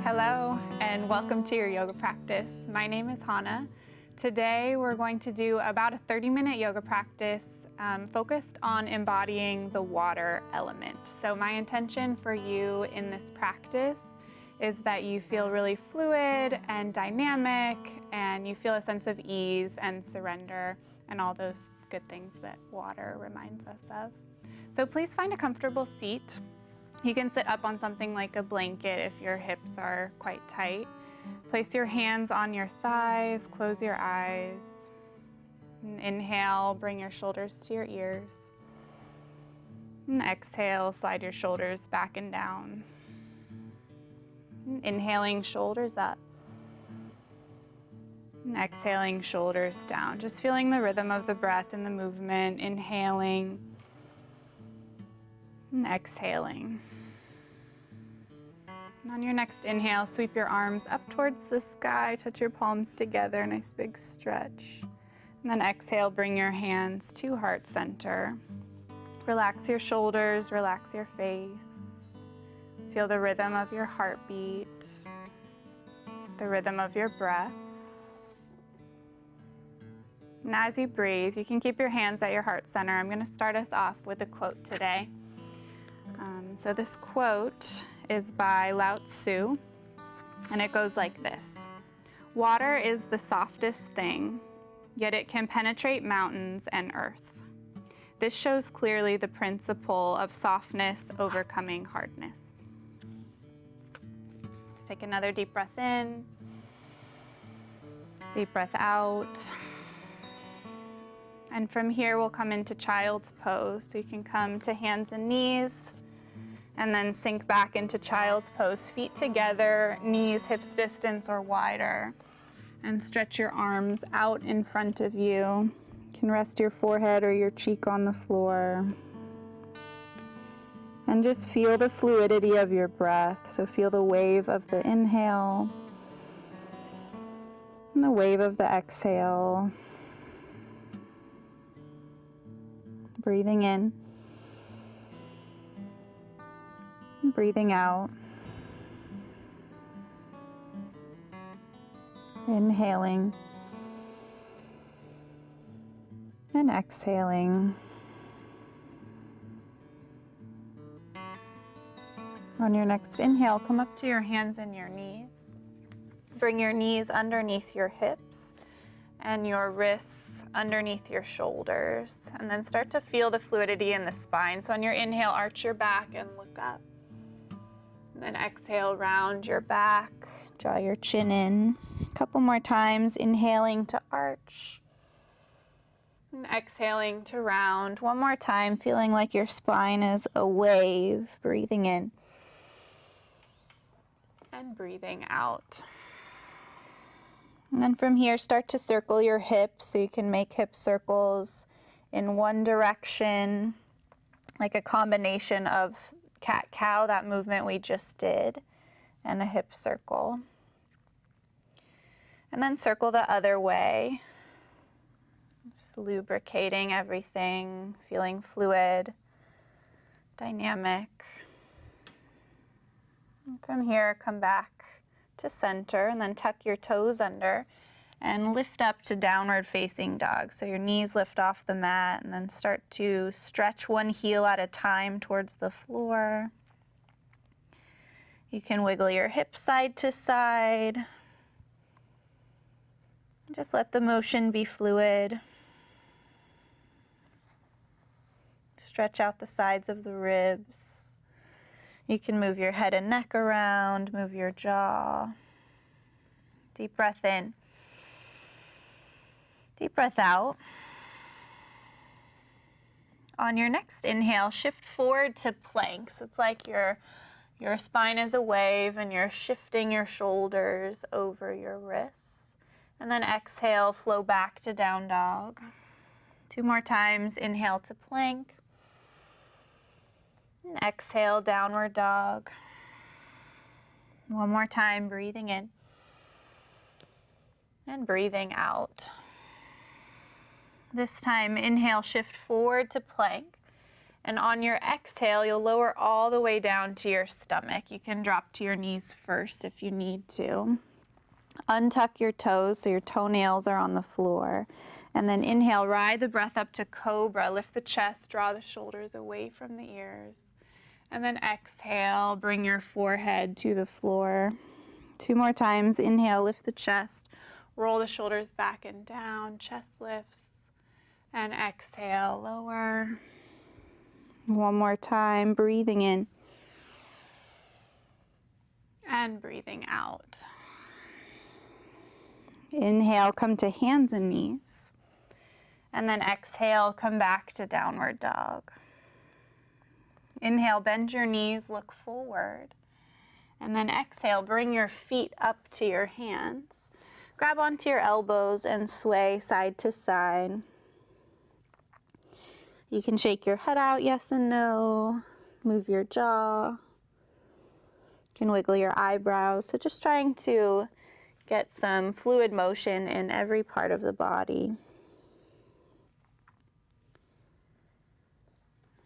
Hello and welcome to your yoga practice. My name is Hana. Today we're going to do about a 30-minute yoga practice focused on embodying the water element. So my intention for you in this practice is that you feel really fluid and dynamic, and you feel a sense of ease and surrender and all those good things that water reminds us of. So please find a comfortable seat. You can sit up on something like a blanket if your hips are quite tight. Place your hands on your thighs, close your eyes. And inhale, bring your shoulders to your ears. And exhale, slide your shoulders back and down. And inhaling, shoulders up. And exhaling, shoulders down. Just feeling the rhythm of the breath and the movement. Inhaling and exhaling. And on your next inhale, sweep your arms up towards the sky, touch your palms together, nice big stretch. And then exhale, bring your hands to heart center. Relax your shoulders, relax your face. Feel the rhythm of your heartbeat, the rhythm of your breath. And as you breathe, you can keep your hands at your heart center. I'm going to start us off with a quote today. So this quote is by Lao Tzu, and it goes like this: "Water is the softest thing, yet it can penetrate mountains and earth. This shows clearly the principle of softness overcoming hardness." Let's take another deep breath in, deep breath out. And from here, we'll come into child's pose. So you can come to hands and knees, and then sink back into child's pose, feet together, knees hips distance or wider. And stretch your arms out in front of you. You can rest your forehead or your cheek on the floor. And just feel the fluidity of your breath. So feel the wave of the inhale and the wave of the exhale. Breathing in, breathing out. Inhaling and exhaling. On your next inhale, come up to your hands and your knees. Bring your knees underneath your hips and your wrists underneath your shoulders, and then start to feel the fluidity in the spine. So on your inhale, arch your back and look up. And then exhale, round your back, draw your chin in. A couple more times, inhaling to arch. And exhaling to round. One more time, feeling like your spine is a wave, breathing in. And breathing out. And then from here, start to circle your hips, so you can make hip circles in one direction, like a combination of cat-cow, that movement we just did, and a hip circle. And then circle the other way, just lubricating everything, feeling fluid, dynamic. And from here, come back to center, and then tuck your toes under and lift up to downward facing dog. So your knees lift off the mat, and then start to stretch one heel at a time towards the floor. You can wiggle your hips side to side. Just let the motion be fluid. Stretch out the sides of the ribs. You can move your head and neck around, move your jaw. Deep breath in. Deep breath out. On your next inhale, shift forward to plank. So it's like you're Your spine is a wave and you're shifting your shoulders over your wrists. And then exhale, flow back to down dog. 2 more times, inhale to plank. And exhale, downward dog. 1 more time, breathing in. And breathing out. This time, inhale, shift forward to plank. And on your exhale, you'll lower all the way down to your stomach. You can drop to your knees first if you need to. Untuck your toes so your toenails are on the floor. And then inhale, ride the breath up to cobra. Lift the chest, draw the shoulders away from the ears. And then exhale, bring your forehead to the floor. 2 more times, inhale, lift the chest. Roll the shoulders back and down, chest lifts. And exhale, lower. 1 more time, breathing in and breathing out. Inhale, come to hands and knees. And then exhale, come back to downward dog. Inhale, bend your knees, look forward. And then exhale, bring your feet up to your hands. Grab onto your elbows and sway side to side. You can shake your head out, yes and no. Move your jaw. You can wiggle your eyebrows. So just trying to get some fluid motion in every part of the body.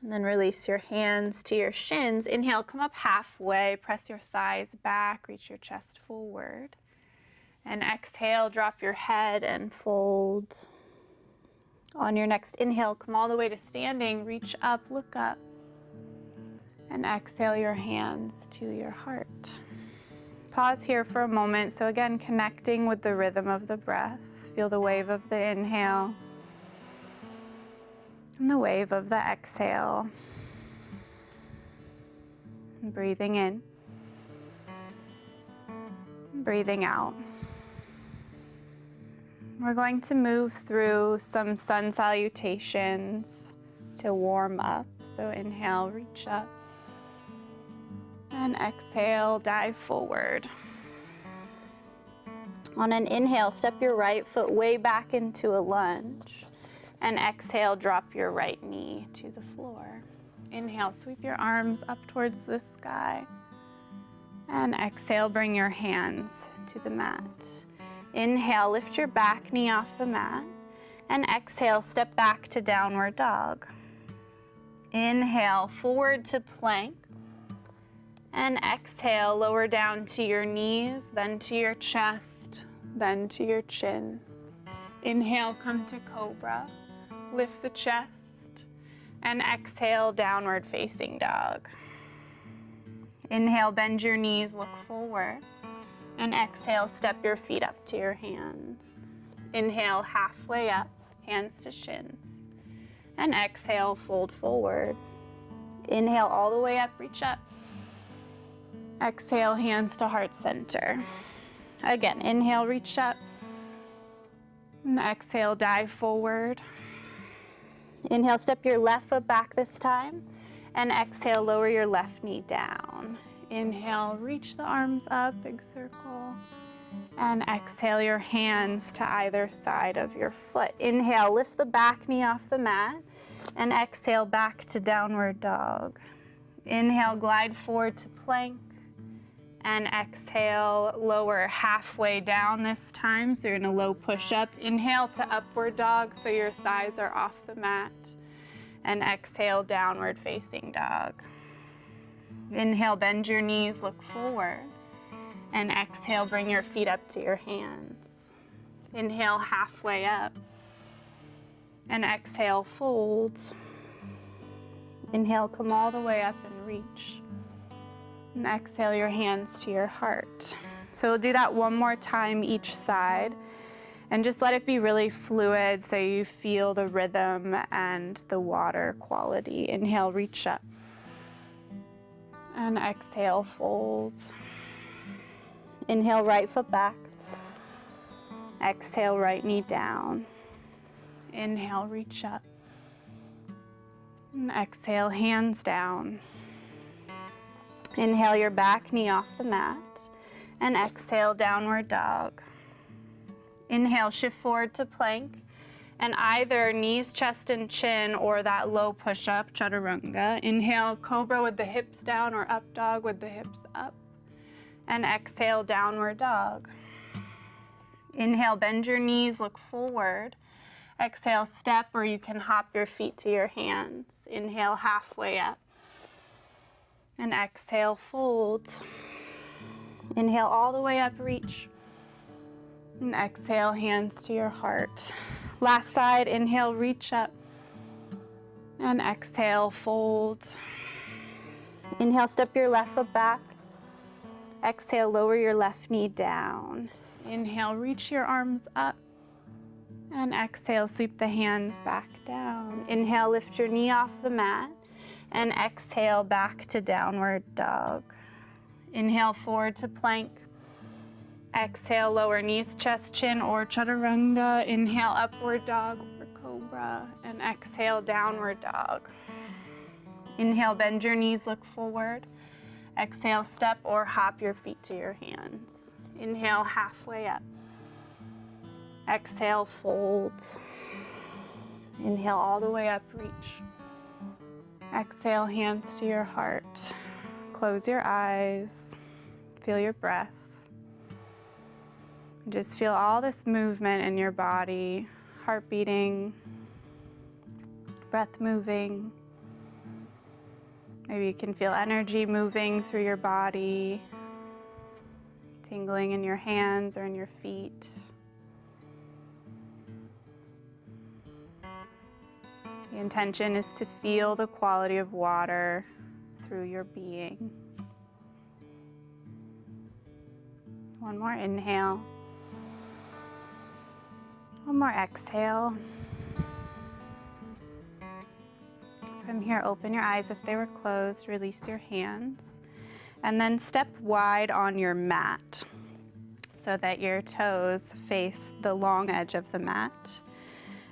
And then release your hands to your shins. Inhale, come up halfway. Press your thighs back. Reach your chest forward. And exhale, drop your head and fold. On your next inhale, come all the way to standing, reach up, look up, and exhale your hands to your heart. Pause here for a moment. So again, connecting with the rhythm of the breath. Feel the wave of the inhale and the wave of the exhale. And breathing in, and breathing out. We're going to move through some sun salutations to warm up. So inhale, reach up. And exhale, dive forward. On an inhale, step your right foot way back into a lunge. And exhale, drop your right knee to the floor. Inhale, sweep your arms up towards the sky. And exhale, bring your hands to the mat. Inhale, lift your back knee off the mat. And exhale, step back to downward dog. Inhale, forward to plank. And exhale, lower down to your knees, then to your chest, then to your chin. Inhale, come to cobra. Lift the chest. And exhale, downward facing dog. Inhale, bend your knees, look forward. And exhale, step your feet up to your hands. Inhale, halfway up, hands to shins. And exhale, fold forward. Inhale, all the way up, reach up. Exhale, hands to heart center. Again, inhale, reach up. And exhale, dive forward. Inhale, step your left foot back this time. And exhale, lower your left knee down. Inhale, reach the arms up, big circle. And exhale your hands to either side of your foot. Inhale, lift the back knee off the mat. And exhale, back to downward dog. Inhale, glide forward to plank. And exhale, lower halfway down this time. So you're in a low push-up. Inhale to upward dog so your thighs are off the mat. And exhale, downward facing dog. Inhale, bend your knees, look forward. And exhale, bring your feet up to your hands. Inhale, halfway up. And exhale, fold. Inhale, come all the way up and reach. And exhale your hands to your heart. So we'll do that one more time each side. And just let it be really fluid so you feel the rhythm and the water quality. Inhale, reach up. And exhale, fold. Inhale, right foot back. Exhale, right knee down. Inhale, reach up. And exhale, hands down. Inhale your back knee off the mat, and exhale, downward dog. Inhale, shift forward to plank, and either knees, chest, and chin, or that low push-up, chaturanga. Inhale, cobra with the hips down, or up dog with the hips up. And exhale, downward dog. Inhale, bend your knees, look forward. Exhale, step, or you can hop your feet to your hands. Inhale, halfway up. And exhale, fold. Inhale all the way up, reach. And exhale, hands to your heart. Last side, inhale, reach up. And exhale, fold. Inhale, step your left foot back. Exhale, lower your left knee down. Inhale, reach your arms up. And exhale, sweep the hands back down. Inhale, lift your knee off the mat. And exhale, back to downward dog. Inhale, forward to plank. Exhale, lower knees, chest, chin, or chaturanga. Inhale, upward dog or cobra. And exhale, downward dog. Inhale, bend your knees, look forward. Exhale, step or hop your feet to your hands. Inhale, halfway up. Exhale, fold. Inhale, all the way up, reach. Exhale, hands to your heart. Close your eyes. Feel your breath. Just feel all this movement in your body, heart beating, breath moving. Maybe you can feel energy moving through your body, tingling in your hands or in your feet. The intention is to feel the quality of water through your being. One more inhale. One more exhale. From here, open your eyes if they were closed, release your hands, and then step wide on your mat so that your toes face the long edge of the mat.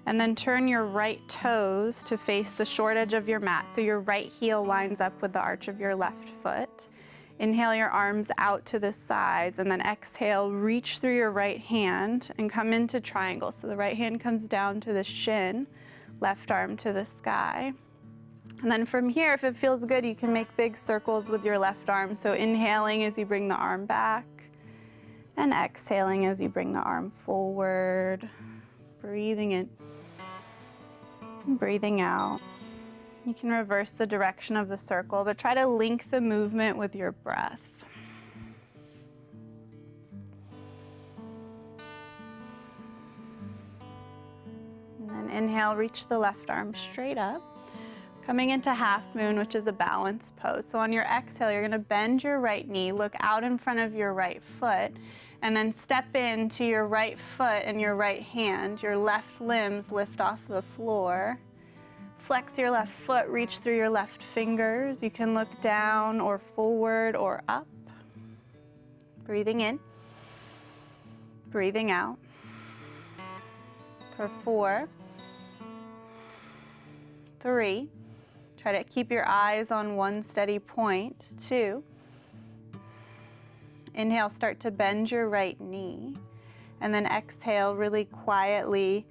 And then turn your right toes to face the short edge of your mat so your right heel lines up with the arch of your left foot. Inhale your arms out to the sides, and then exhale, reach through your right hand and come into triangle. So the right hand comes down to the shin, left arm to the sky. And then from here, if it feels good, you can make big circles with your left arm. So inhaling as you bring the arm back, and exhaling as you bring the arm forward. Breathing in, breathing out. You can reverse the direction of the circle, but try to link the movement with your breath. And then inhale, reach the left arm straight up. Coming into half moon, which is a balanced pose. So on your exhale, you're gonna bend your right knee, look out in front of your right foot, and then step into your right foot and your right hand. Your left limbs lift off the floor. Flex your left foot, reach through your left fingers. You can look down or forward or up. Breathing in, breathing out. For 4, 3, try to keep your eyes on one steady point. 2, inhale, start to bend your right knee. And then exhale, really quietly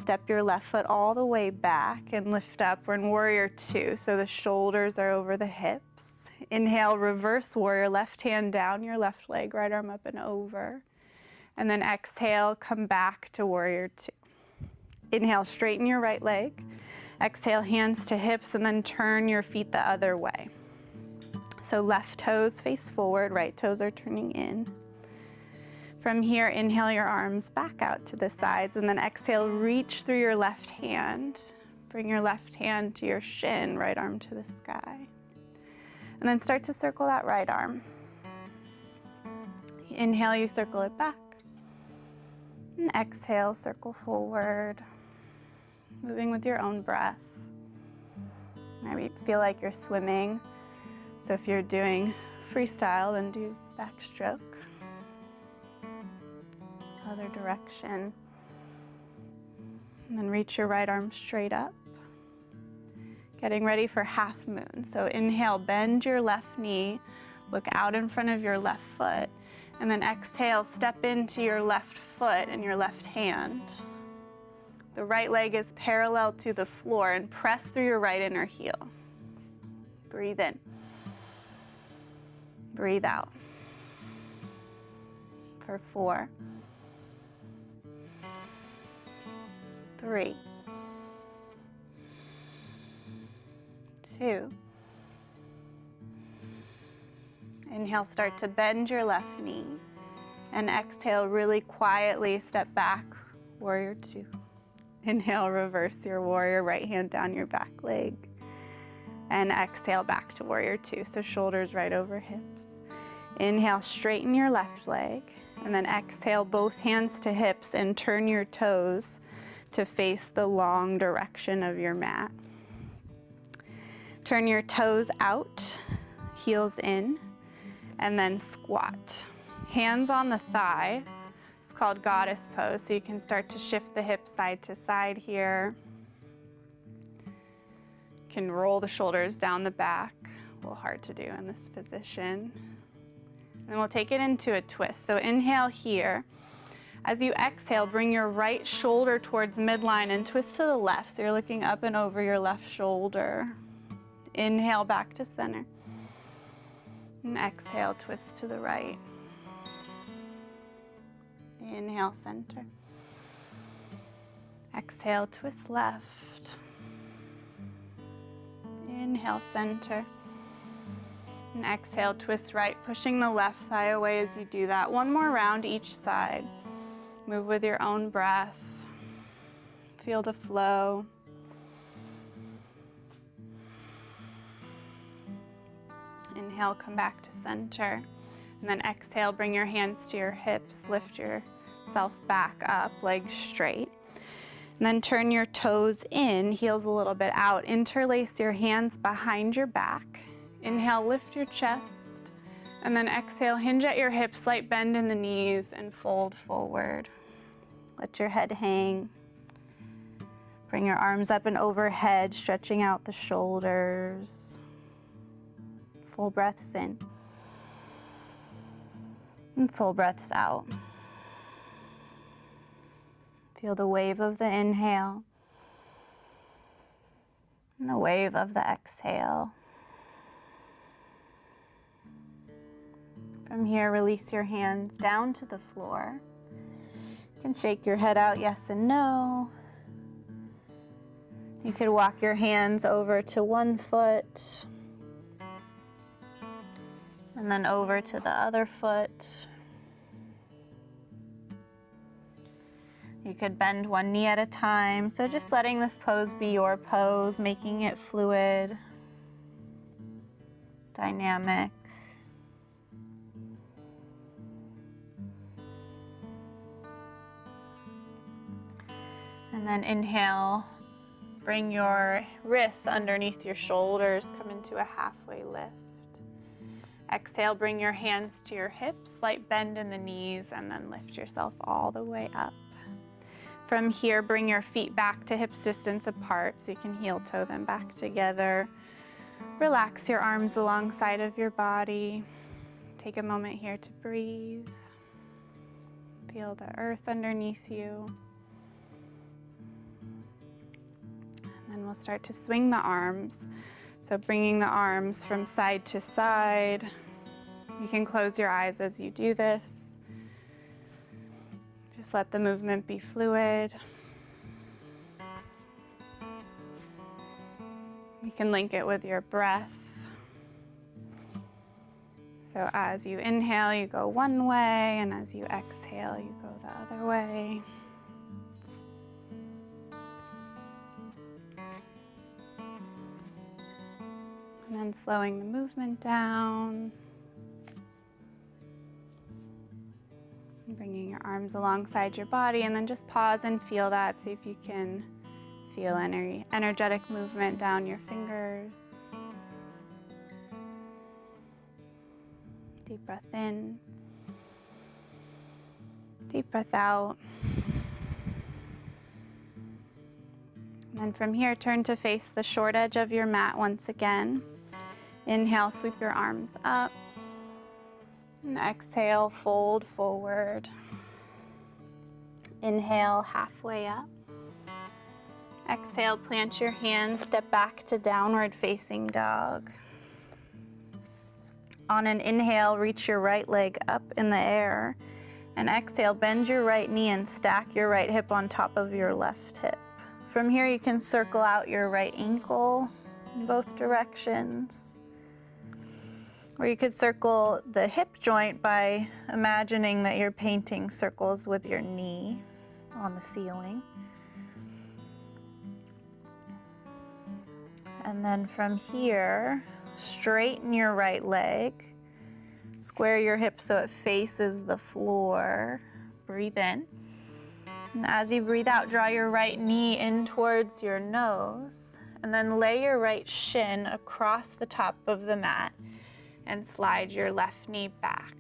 step your left foot all the way back and lift up. We're in warrior 2, so the shoulders are over the hips. Inhale, reverse warrior, left hand down your left leg, right arm up and over. And then exhale, come back to warrior 2. Inhale, straighten your right leg. Exhale, hands to hips, and then turn your feet the other way. So left toes face forward, right toes are turning in. From here, inhale your arms back out to the sides, and then exhale, reach through your left hand. Bring your left hand to your shin, right arm to the sky. And then start to circle that right arm. Inhale, you circle it back. And exhale, circle forward. Moving with your own breath. Maybe feel like you're swimming. So if you're doing freestyle, then do backstroke. Other direction. And then reach your right arm straight up. Getting ready for half moon. So inhale, bend your left knee, Look out in front of your left foot. And then exhale, step into your left foot and your left hand. The right leg is parallel to the floor and press through your right inner heel. Breathe in. Breathe out. For 4, 3, 2. Inhale, start to bend your left knee. And exhale, really quietly step back, warrior 2. Inhale, reverse your warrior, right hand down your back leg. And exhale, back to warrior 2. So shoulders right over hips. Inhale, straighten your left leg. And then exhale, both hands to hips and turn your toes to face the long direction of your mat. Turn your toes out, heels in, and then squat. Hands on the thighs. It's called goddess pose, so you can start to shift the hips side to side here. You can roll the shoulders down the back. A little hard to do in this position. And we'll take it into a twist. So inhale here. As you exhale, bring your right shoulder towards midline and twist to the left. So you're looking up and over your left shoulder. Inhale back to center. And exhale, twist to the right. Inhale, center. Exhale, twist left. Inhale, center. And exhale, twist right, pushing the left thigh away as you do that. One more round each side. Move with your own breath. Feel the flow. Inhale, come back to center. And then exhale, bring your hands to your hips. Lift yourself back up, legs straight. And then turn your toes in, heels a little bit out. Interlace your hands behind your back. Inhale, lift your chest. And then exhale, hinge at your hips, slight bend in the knees, and fold forward. Let your head hang. Bring your arms up and overhead, stretching out the shoulders. Full breaths in. And full breaths out. Feel the wave of the inhale and the wave of the exhale. From here, release your hands down to the floor. You can shake your head out, yes and no. You could walk your hands over to one foot and then over to the other foot. You could bend one knee at a time. So just letting this pose be your pose, making it fluid, dynamic. And then inhale, bring your wrists underneath your shoulders, come into a halfway lift. Exhale, bring your hands to your hips, slight bend in the knees, and then lift yourself all the way up. From here, bring your feet back to hips distance apart so you can heel toe them back together. Relax your arms alongside of your body. Take a moment here to breathe. Feel the earth underneath you. And then we'll start to swing the arms. So bringing the arms from side to side. You can close your eyes as you do this. Just let the movement be fluid. You can link it with your breath. So as you inhale, you go one way, and as you exhale, you go the other way. And then slowing the movement down. Bringing your arms alongside your body, and then just pause and feel that. See if you can feel any energetic movement down your fingers. Deep breath in. Deep breath out. And then from here, turn to face the short edge of your mat once again. Inhale, sweep your arms up. And exhale, fold forward. Inhale, halfway up. Exhale, plant your hands, step back to downward facing dog. On an inhale, reach your right leg up in the air. And exhale, bend your right knee and stack your right hip on top of your left hip. From here, you can circle out your right ankle in both directions. Or you could circle the hip joint by imagining that you're painting circles with your knee on the ceiling. And then from here, straighten your right leg. Square your hip so it faces the floor. Breathe in. And as you breathe out, draw your right knee in towards your nose. And then lay your right shin across the top of the mat and slide your left knee back.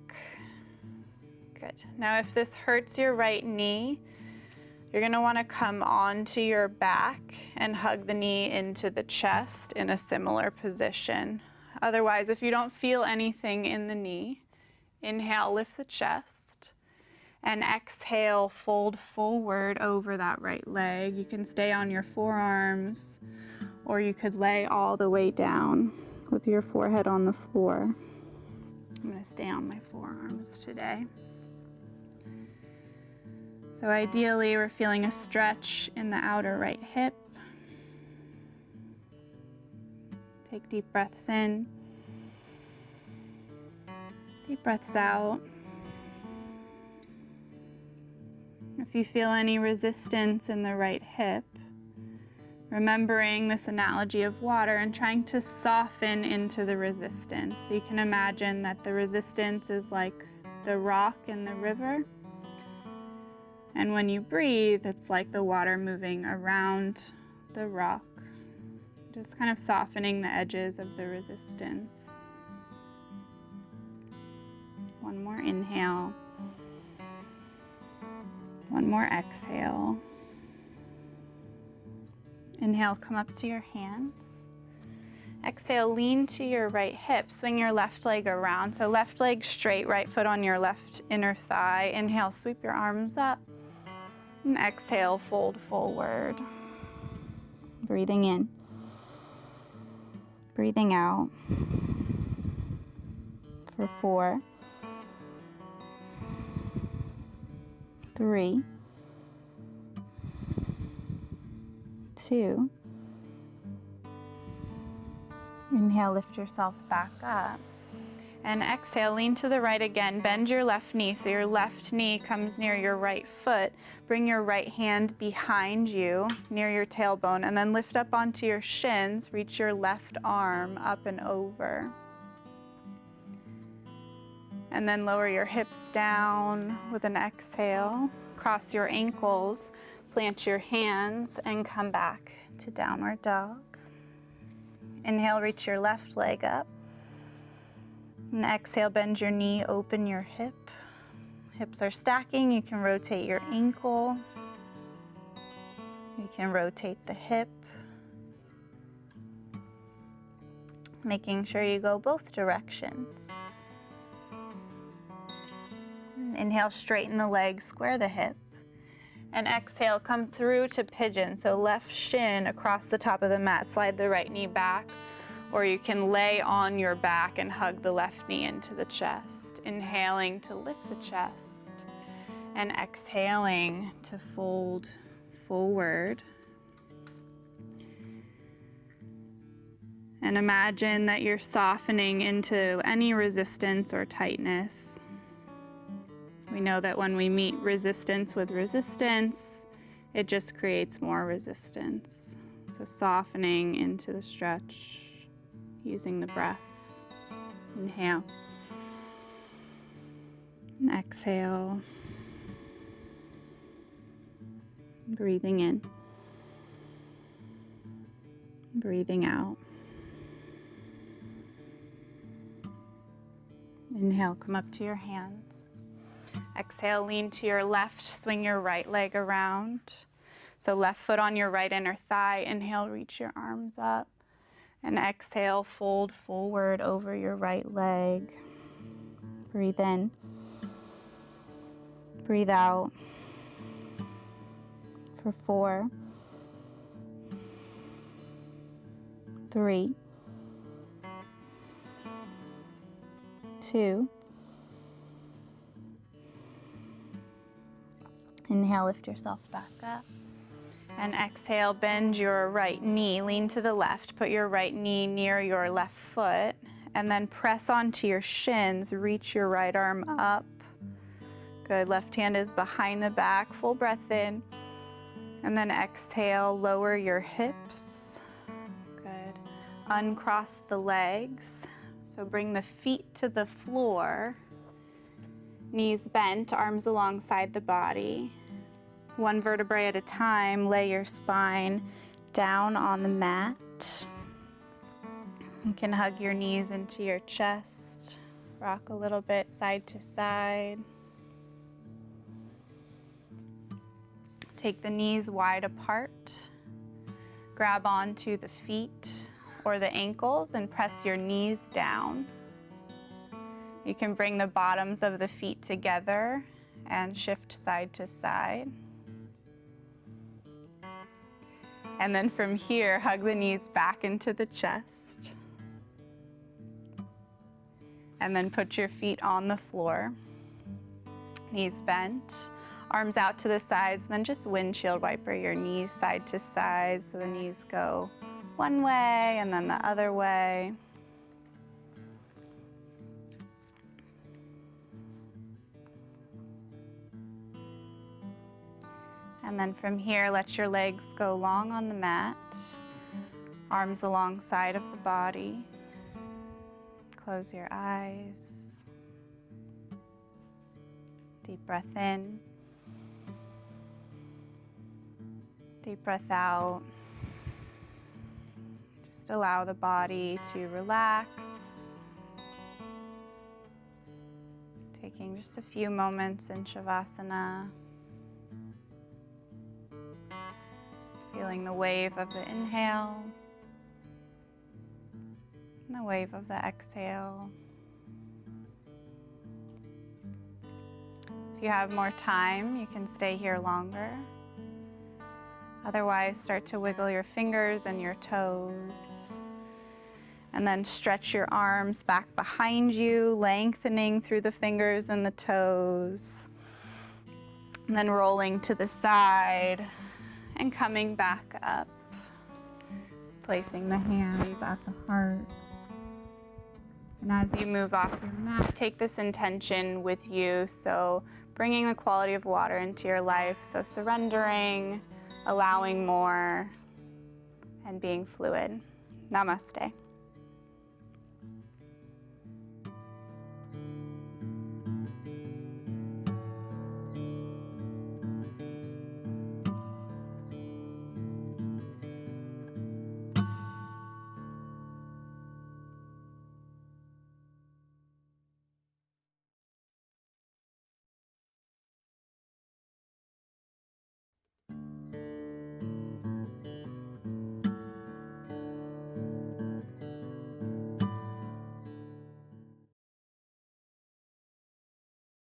Good. Now if this hurts your right knee, you're going to want to come onto your back and hug the knee into the chest in a similar position. Otherwise, if you don't feel anything in the knee, inhale, lift the chest, and exhale, fold forward over that right leg. You can stay on your forearms, or you could lay all the way down with your forehead on the floor. I'm going to stay on my forearms today. So ideally, we're feeling a stretch in the outer right hip. Take deep breaths in, deep breaths out. If you feel any resistance in the right hip, remembering this analogy of water and trying to soften into the resistance. So you can imagine that the resistance is like the rock in the river. And when you breathe, it's like the water moving around the rock, just kind of softening the edges of the resistance. One more inhale. One more exhale. Inhale, come up to your hands. Exhale, lean to your right hip. Swing your left leg around. So left leg straight, right foot on your left inner thigh. Inhale, sweep your arms up. And exhale, fold forward. Breathing in. Breathing out. For 4, 3, 2. Inhale, lift yourself back up. And exhale, lean to the right again. Bend your left knee so your left knee comes near your right foot. Bring your right hand behind you, near your tailbone, and then lift up onto your shins. Reach your left arm up and over. And then lower your hips down with an exhale. Cross your ankles, plant your hands, and come back to downward dog. Inhale, reach your left leg up. And exhale, bend your knee, open your hip. Hips are stacking. You can rotate your ankle. You can rotate the hip. Making sure you go both directions. Inhale, straighten the legs, square the hip. And exhale, come through to pigeon. So left shin across the top of the mat. Slide the right knee back. Or you can lay on your back and hug the left knee into the chest. Inhaling to lift the chest. And exhaling to fold forward. And imagine that you're softening into any resistance or tightness. We know that when we meet resistance with resistance, it just creates more resistance. So softening into the stretch. Using the breath. Inhale. And exhale. Breathing in. Breathing out. Inhale, come up to your hands. Exhale, lean to your left, swing your right leg around. So left foot on your right inner thigh. Inhale, reach your arms up. And exhale, fold forward over your right leg. Breathe in. Breathe out for 4, 3, 2. Inhale, lift yourself back up. And exhale, bend your right knee, lean to the left, put your right knee near your left foot, and then press onto your shins, reach your right arm up. Good, left hand is behind the back, full breath in. And then exhale, lower your hips. Good, uncross the legs. So bring the feet to the floor, knees bent, arms alongside the body. One vertebrae at a time, lay your spine down on the mat. You can hug your knees into your chest, rock a little bit side to side. Take the knees wide apart, grab onto the feet or the ankles and press your knees down. You can bring the bottoms of the feet together and shift side to side. And then from here, hug the knees back into the chest. And then put your feet on the floor. Knees bent, arms out to the sides, then just windshield wiper your knees side to side so the knees go one way and then the other way. And then from here, let your legs go long on the mat, arms alongside of the body. Close your eyes. Deep breath in. Deep breath out. Just allow the body to relax. Taking just a few moments in Shavasana. Feeling the wave of the inhale and the wave of the exhale. If you have more time, you can stay here longer. Otherwise, start to wiggle your fingers and your toes. And then stretch your arms back behind you, lengthening through the fingers and the toes. And then rolling to the side. And coming back up, placing the hands at the heart. And as you move off your mat, take this intention with you. So bringing the quality of water into your life. So surrendering, allowing more, and being fluid. Namaste.